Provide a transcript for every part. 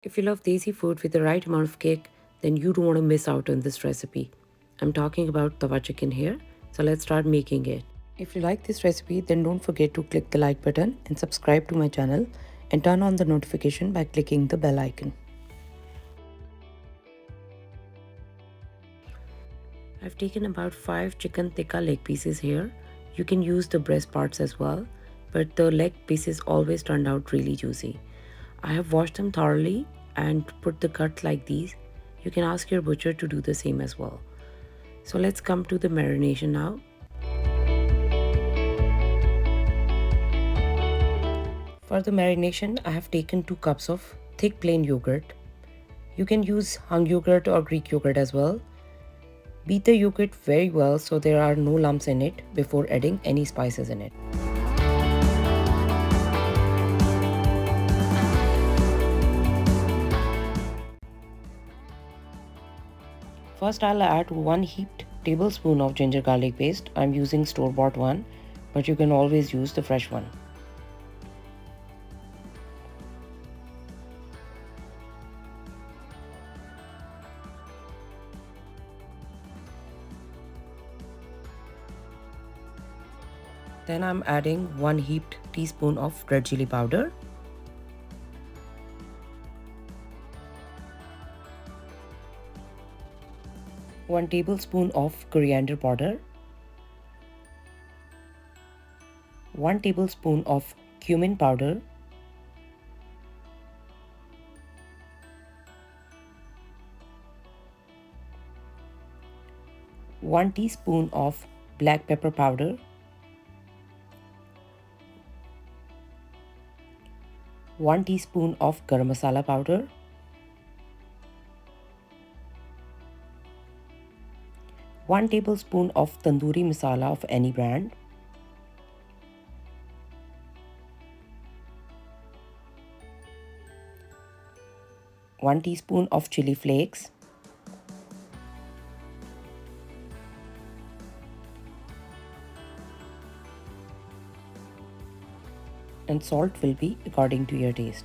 If you love desi food with the right amount of kick, then you don't want to miss out on this recipe. I'm talking about tawa chicken here, so let's start making it. If you like this recipe, then don't forget to click the like button and subscribe to my channel and turn on the notification by clicking the bell icon. I've taken about 5 chicken tikka leg pieces here. You can use the breast parts as well, but the leg pieces always turned out really juicy. I have washed them thoroughly and put the cut like these. You can ask your butcher to do the same as well. So let's come to the marination now. For the marination, I have taken 2 cups of thick plain yogurt. You can use hung yogurt or Greek yogurt as well. Beat the yogurt very well so there are no lumps in it before adding any spices in it. First, I'll add 1 heaped tablespoon of ginger garlic paste. I'm using store-bought one, but you can always use the fresh one. Then I'm adding 1 heaped teaspoon of red chili powder, one tablespoon of coriander powder, 1 tablespoon of cumin powder, one teaspoon of black pepper powder, 1 teaspoon of garam masala powder, 1 tablespoon of tandoori masala of any brand, 1 teaspoon of chili flakes, and salt will be according to your taste.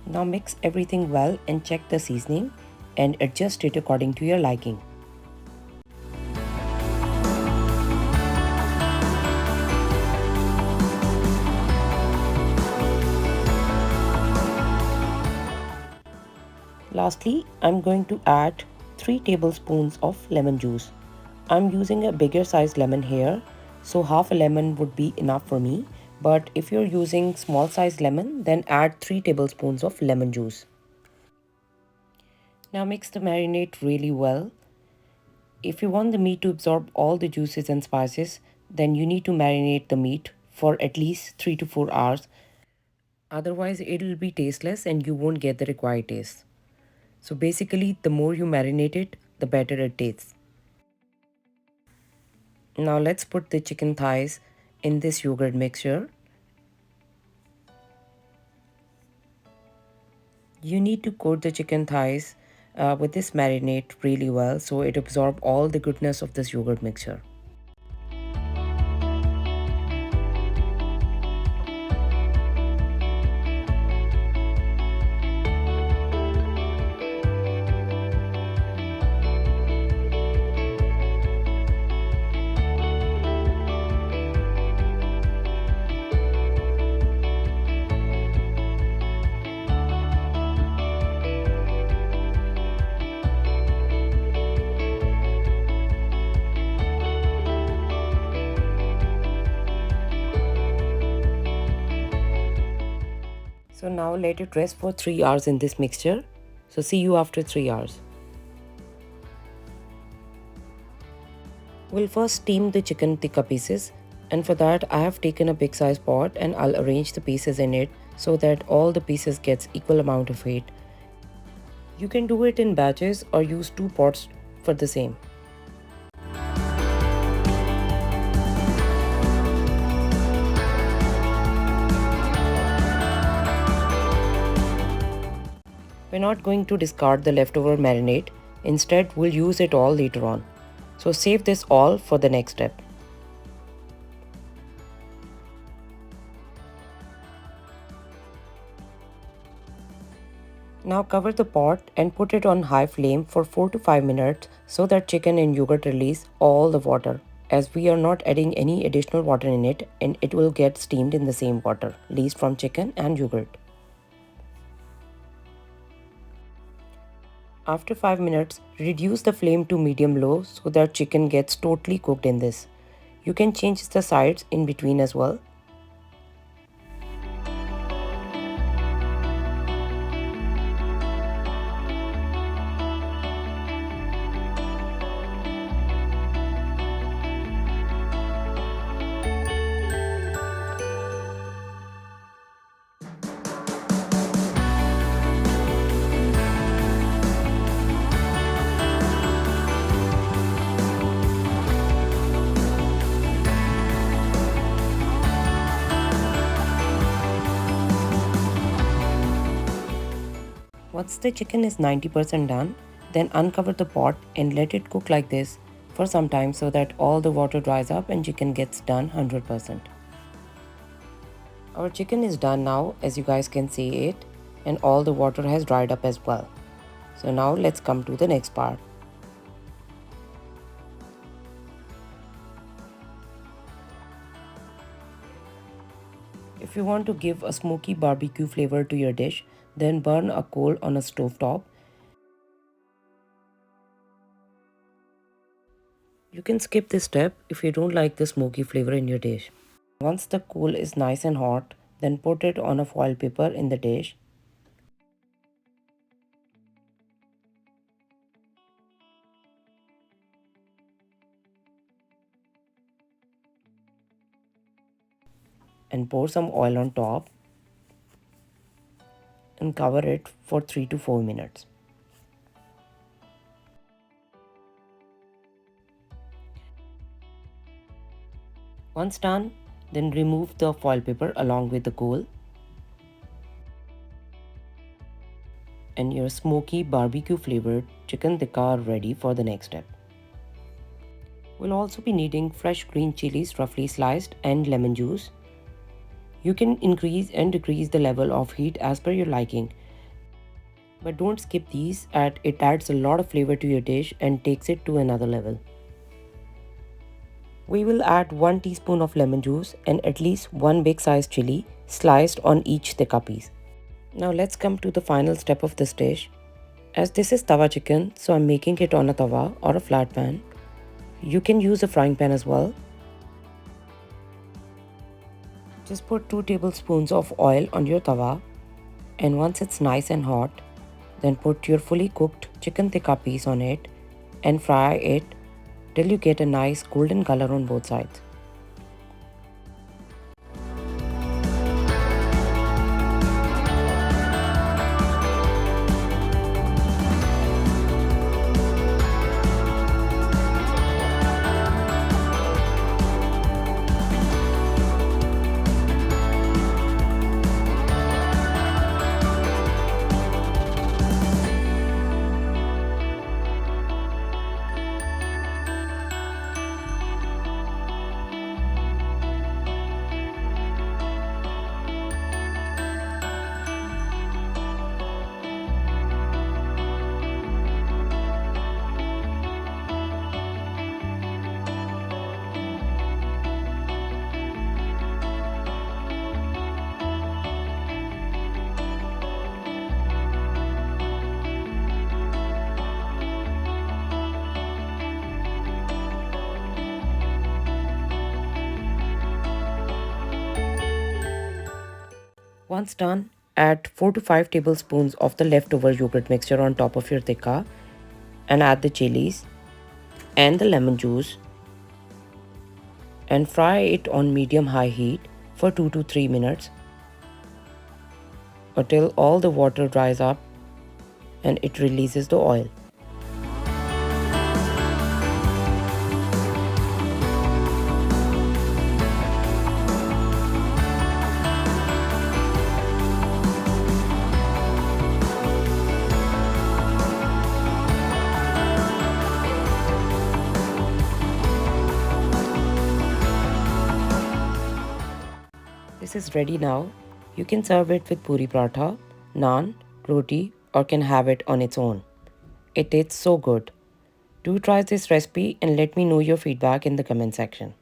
Now mix everything well and check the seasoning and adjust it according to your liking. Lastly, I'm going to add 3 tablespoons of lemon juice. I'm using a bigger size lemon here, so half a lemon would be enough for me. But if you're using small size lemon, then add 3 tablespoons of lemon juice. Now mix the marinade really well. If you want the meat to absorb all the juices and spices, then you need to marinate the meat for at least 3 to 4 hours. Otherwise, it'll be tasteless and you won't get the required taste. So basically, the more you marinate it, the better it tastes. Now let's put the chicken thighs in this yogurt mixture. You need to coat the chicken thighs with this marinade really well so it absorbs all the goodness of this yogurt mixture. So now let it rest for 3 hours in this mixture. So see you after 3 hours. We'll first steam the chicken tikka pieces, and for that I have taken a big size pot and I'll arrange the pieces in it so that all the pieces gets equal amount of heat. You can do it in batches or use 2 pots for the same. We're not going to discard the leftover marinade. Instead, we'll use it all later on. So save this all for the next step. Now cover the pot and put it on high flame for 4 to 5 minutes so that chicken and yogurt release all the water, as we are not adding any additional water in it and it will get steamed in the same water released from chicken and yogurt. After 5 minutes, reduce the flame to medium-low so that chicken gets totally cooked in this. You can change the sides in between as well. Once the chicken is 90% done, then uncover the pot and let it cook like this for some time so that all the water dries up and chicken gets done 100%. Our chicken is done now, as you guys can see it, and all the water has dried up as well. So now let's come to the next part. If you want to give a smoky barbecue flavor to your dish, then burn a coal on a stove top. You can skip this step if you don't like the smoky flavor in your dish. Once the coal is nice and hot, then put it on a foil paper in the dish. And pour some oil on top and cover it for 3 to 4 minutes. Once done, then remove the foil paper along with the coal, and your smoky barbecue flavored chicken tikka are ready for the next step. We'll also be needing fresh green chilies roughly sliced and lemon juice. You can increase and decrease the level of heat as per your liking, but don't skip these as it adds a lot of flavor to your dish and takes it to another level. We will add 1 teaspoon of lemon juice and at least 1 big size chili sliced on each tikka piece. Now let's come to the final step of this dish. As this is tawa chicken, so I'm making it on a tawa or a flat pan. You can use a frying pan as well. Just put 2 tablespoons of oil on your tawa, and once it's nice and hot, then put your fully cooked chicken tikka piece on it and fry it till you get a nice golden color on both sides. Once done, add 4 to 5 tablespoons of the leftover yogurt mixture on top of your tikka and add the chilies and the lemon juice and fry it on medium-high heat for 2 to 3 minutes until all the water dries up and it releases the oil. This is ready now. You can serve it with puri paratha, naan, roti or can have it on its own. It tastes so good. Do try this recipe and let me know your feedback in the comment section.